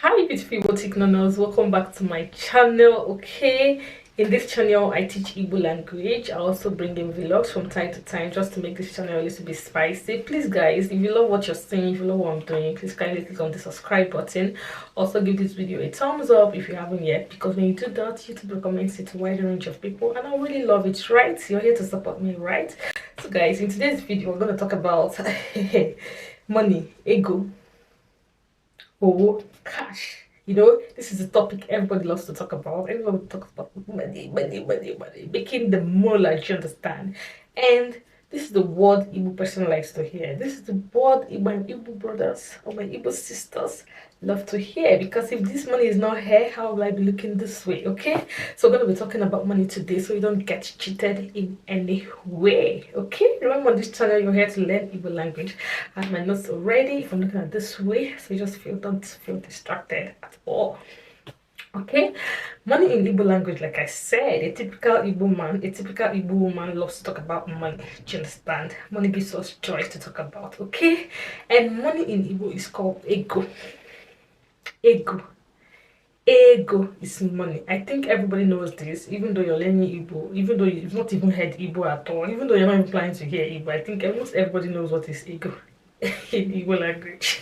Hi beautiful igboticnonos, welcome back to my channel. Okay, in this channel I teach Igbo language. I also bring in vlogs from time to time just to make this channel a little bit spicy. Please guys, if you love what you're seeing, if you love what I'm doing, please kindly click on the subscribe button. Also give this video a thumbs up if you haven't yet, because when you do that, YouTube recommends it to a wider range of people and I really love it, right? You're here to support me, right? So guys, in today's video we're going to talk about money, ego, or cash. You know, this is a topic everybody loves to talk about. Everyone talks about money, making the moolah, you understand? And this is the word Igbo person likes to hear. This is the word my Igbo brothers or my Igbo sisters love to hear, because if this money is not here, how will I be looking this way? Okay, so we're going to be talking about money today, so you don't get cheated in any way. Okay, remember on this channel you're here to learn Igbo language. I have my notes already if I'm looking at this way, so you just don't feel distracted at all. Okay, money in Igbo language, like I said, a typical Igbo woman loves to talk about money. Do you understand? Money gives us joy to talk about. Okay, and money in Igbo is called ego. Ego is money. I think everybody knows this, even though you're learning Igbo, even though you've not even heard Igbo at all, even though you're not even planning to hear Igbo. I think almost everybody knows what is ego in Igbo language.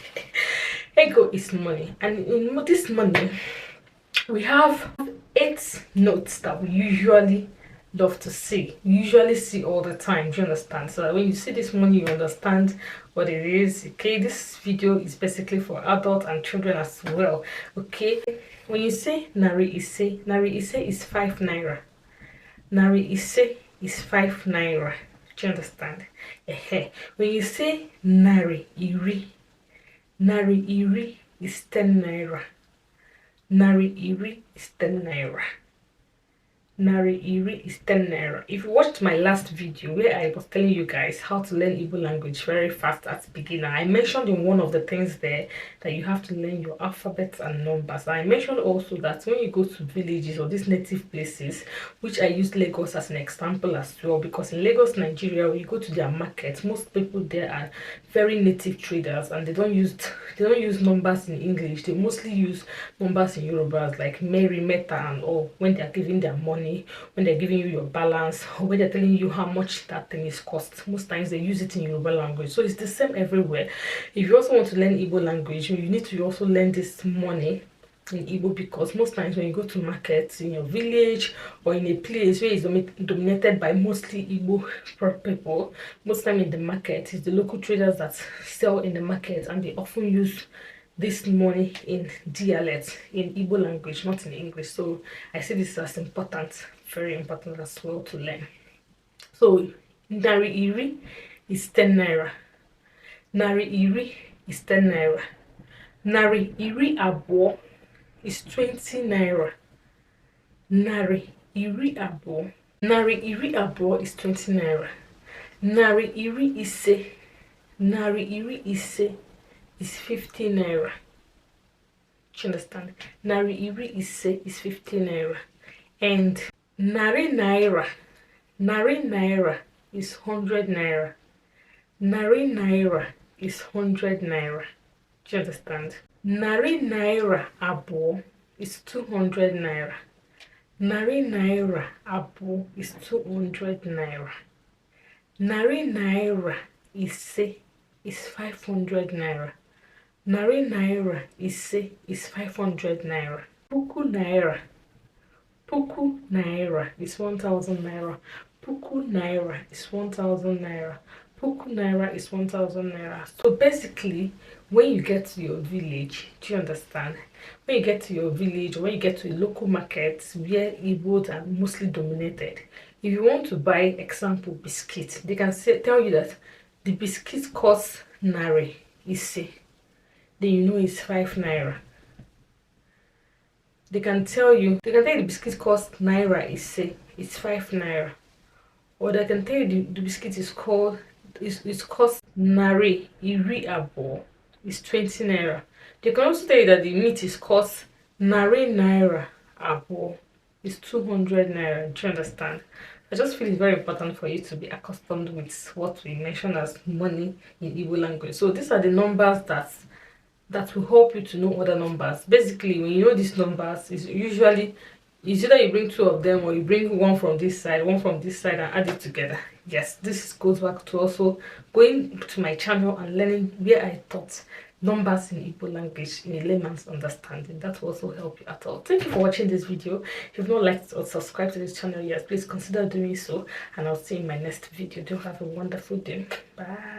Ego is money, and in this money we have 8 notes that we usually love to see, all the time. Do you understand? So that when you see this money, you understand what it is. Okay, this video is basically for adults and children as well. Okay, when you say nari ise is 5 naira. Nari ise is 5 naira. Do you understand? When you say nari iri is 10 naira. Nari iri is 10 naira. Nari iri is 10 naira. If you watched my last video where I was telling you guys how to learn Igbo language very fast as beginner, I mentioned in one of the things there that you have to learn your alphabets and numbers. I mentioned also that when you go to villages or these native places, which I used Lagos as an example as well, because in Lagos, Nigeria, when you go to their market, most people there are very native traders and they don't use numbers in English. They mostly use numbers in Yorubas, like Mary, Meta and all, when they are giving their money, when they're giving you your balance, or when they're telling you how much that thing is cost. Most times they use it in Yoruba language, so it's the same everywhere. If you also want to learn Igbo language, you need to also learn this money in Igbo, because most times when you go to markets in your village or in a place where it's dominated by mostly Igbo people, most time in the market it's the local traders that sell in the market, and they often use this money in dialect, in Igbo language, not in English. So I see this as important, very important as well to learn. So nari iri is 10 naira. Nari iri is 10 naira. Nari iri abo is 20 naira. Nari iri abo. Nari iri abo is 20 naira. Nari iri ise. Nari iri ise is 50 naira. Do you understand? Nari iri ise is 50 naira. And nari naira is 100 naira. Nari naira is 100 naira. Do you understand? Nari naira abo is 200 naira. Nari naira abo is 200 naira. Nari naira ise is 500 naira. Nari naira ise is 500 naira. Puku naira is 1,000 naira. Puku naira is 1,000 naira. Puku naira is 1,000 naira. So basically, when you get to your village, do you understand? When you get to your village, or when you get to a local market where Igbos are mostly dominated, if you want to buy, example, biscuit, they can tell you that the biscuit costs nari ise. Then you know it's 5 naira. They can tell you the biscuit costs naira ise, it's 5 naira. Or they can tell you the biscuit is cost nari iri abo, is 20 naira. They can also tell you that the meat is cost nari naira abo, is 200 naira. Do you understand? I just feel it's very important for you to be accustomed with what we mention as money in Igbo language. So these are the numbers that that will help you to know other numbers. Basically, when you know these numbers, it's usually either you bring two of them or you bring one from this side, one from this side, and add it together. Yes, this goes back to also going to my channel and learning where I taught numbers in Igbo language in a layman's understanding. That will also help you at all. Thank you for watching this video. If you've not liked or subscribed to this channel yet, please consider doing so, and I'll see you in my next video. Do have a wonderful day. Bye.